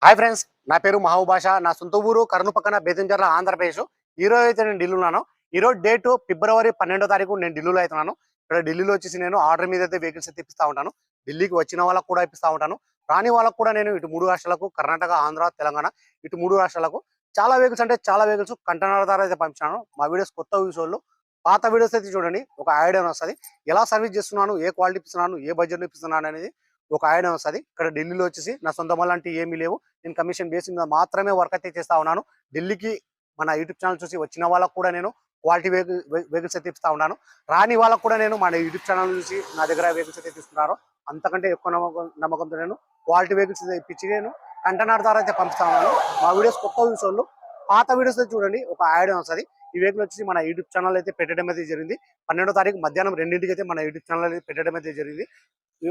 Hi friends, నా పేరు మహబూబ్ బాషా. నా సొంత ఊరు కర్నూలు పక్కన బేతంచెర్ల, ఆంధ్రప్రదేశ్. ఈ రోజు అయితే నేను ఢిల్లీలో ఉన్నాను. ఈ రోజు డేట్ ఫిబ్రవరి 12వ తారీఖు నేను ఢిల్లీలో అవుతున్నాను. ఇక్కడ ఢిల్లీలో వచ్చేసి నేను ఆర్డర్ మీద అయితే వెహికల్స్ అయితే ఇప్పిస్తా ఉంటాను. ఢిల్లీకి వచ్చిన వాళ్ళకు కూడా ఇప్పిస్తా ఉంటాను. రాని వాళ్ళకు కూడా నేను ఇటు 3 రాష్ట్రాలకు, కర్ణాటక, ఆంధ్ర, తెలంగాణ, ఇటు 3 రాష్ట్రాలకు చాలా వెహికల్స్, అంటే చాలా వెహికల్స్ కంటైనర్ ద్వారా అయితే పంపించాను. మా వీడియోస్ కొత్త వాళ్ళు పాత వీడియోస్ అయితే చూడండి, ఒక ఐడియా వస్తుంది. ఎలా సర్వీస్ చేస్తున్నాను, ఏ క్వాలిటీ ఇస్తున్నాను, ఏ బడ్జెట్లో ఇస్తున్నాను అనేది ఒక ఐడియా వస్తుంది. ఇక్కడ ఢిల్లీలో వచ్చేసి నా సొంత లాంటి ఏమీ లేవు. నేను కమిషన్ బేస్ మీద మాత్రమే వర్క్ అయితే చేస్తా ఉన్నాను. ఢిల్లీకి మన యూట్యూబ్ ఛానల్ చూసి వచ్చిన వాళ్ళకు కూడా నేను క్వాలిటీ వెహికల్స్ అయితే ఇస్తా ఉన్నాను. రాని వాళ్ళకు కూడా నేను మన యూట్యూబ్ ఛానల్ చూసి నా దగ్గర వెహికల్స్ అయితే తీసుకున్నారు. అంతకంటే ఎక్కువ నమ్మకంతో నేను క్వాలిటీ వెహికల్స్ ఇప్పించి నేను కంటైనర్ ద్వారా అయితే పంపిస్తా ఉన్నాను. మా వీడియోస్ కొత్త వాళ్ళు పాత వీడియోస్ అయితే చూడండి, ఒక ఐడియా వస్తుంది. ఈ వెహికల్ వచ్చేసి మన యూట్యూబ్ ఛానల్ అయితే పెట్టడం అయితే జరిగింది. 12వ తారీఖు మధ్యాహ్నం 2ంటికి అయితే మన యూట్యూబ్ ఛానల్ అయితే పెట్టడం అయితే జరిగింది.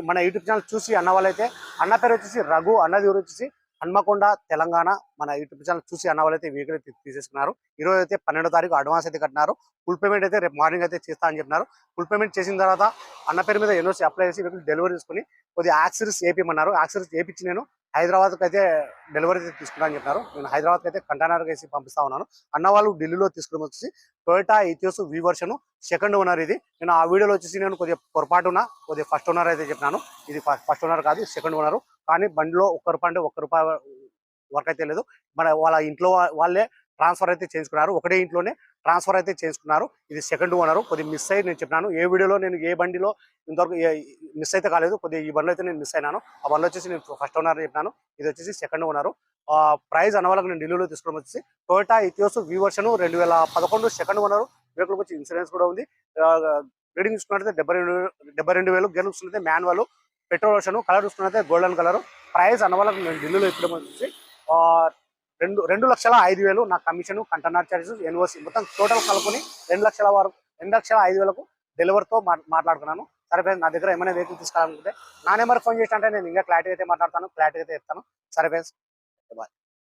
మన యూట్యూబ్ ఛానల్ చూసి అన్న వాళ్ళైతే, అన్న పేరు వచ్చేసి రఘు, అన్నది ఊరు వచ్చేసి హన్మకొండ, తెలంగాణ. మన యూట్యూబ్ ఛానల్ చూసి అన్న వాళ్ళైతే వెహికల్ అయితే తీసేసుకున్నారు. ఈ రోజు అయితే 12వ తారీఖు అడ్వాన్స్ అయితే కట్టినారు. ఫుల్ పేమెంట్ అయితే రేపు మార్నింగ్ అయితే చేస్తా అని చెప్పినారు. ఫుల్ పేమెంట్ చేసిన తర్వాత అన్న పేరు మీద ఎన్ఓసి అప్లై చేసి వెహికల్ డెలివరీ తీసుకుని కొద్దిగా యాక్సరీస్ ఏపీమన్నారు. యాక్సరీస్ ఏపించి నేను హైదరాబాద్కి అయితే డెలివరీ తీసుకున్నా అని చెప్పినారు. నేను హైదరాబాద్కి అయితే కంటైనర్ వేసి పంపిస్తా ఉన్నాను. అన్న వాళ్ళు ఢిల్లీలో తీసుకుని వచ్చేసి టొయోటా ఇథియోస్ వి వర్షన్ సెకండ్ ఓనర్. ఇది నేను ఆ వీడియోలో వచ్చేసి నేను కొద్దిగా పొరపాటున కొద్దిగా ఫస్ట్ ఓనర్ అయితే చెప్పినాను. ఇది ఫస్ట్ ఓనర్ కాదు, సెకండ్ ఓనర్. కానీ బండిలో ఒక్క రూపాయి వర్క్ అయితే లేదు. మన వాళ్ళ ఇంట్లో వాళ్ళే ట్రాన్స్ఫర్ అయితే చేసుకున్నారు. ఒకటే ఇంట్లోనే ట్రాన్స్ఫర్ అయితే చేసుకున్నారు. ఇది సెకండ్ ఓనర్. కొద్దిగా మిస్ అయ్యి నేను చెప్పినాను. ఏ వీడియోలో నేను ఏ బండిలో ఇంతవరకు మిస్ అయితే కాలేదు. కొద్దిగా ఈ బండిలో అయితే నేను మిస్ అయినాను. ఆ బండి వచ్చేసి నేను ఫస్ట్ ఓనర్ చెప్పినాను. ఇది వచ్చేసి సెకండ్ ఓనర్. ప్రైస్ అన్న వాళ్ళకి నేను ఢిల్లీలో తీసుకోవడం వచ్చేసి టొయోటా ఇథియోస్ వి వర్షన్ 2011 సెకండ్ ఓనర్. వెహికల్ వచ్చి ఇన్సూరెన్స్ కూడా ఉంది. రీడింగ్ చూసుకున్నట్లయితే 72,000. గేర్ చూసుకుంటే మాన్యువల్, పెట్రోల్ వర్షన్. కలర్ చూసుకున్నట్లయితే గోల్డెన్ కలర్. ప్రైస్ అన్న వాళ్ళకి నేను ఢిల్లీలో ఇప్పడం వచ్చేసి 2,05,000 నా కమిషన్, కంటైనర్ చార్జెస్, ఎన్ఓసి మొత్తం టోటల్ కలుపుకొని 2,05,000కు డెలివరీతో మాట్లాడుకున్నాను. సరే ఫ్రెండ్స్, నా దగ్గర ఏమైనా వెహికల్ తీసుకోవాలనుకుంటే నా నెంబర్ ఫోన్ చేసి అంటే నేను ఇంకా క్లారిటీ అయితే మాట్లాడతాను, క్లారిటీ అయితే చెప్తాను. సరే ఫ్రెండ్స్, బాయ్.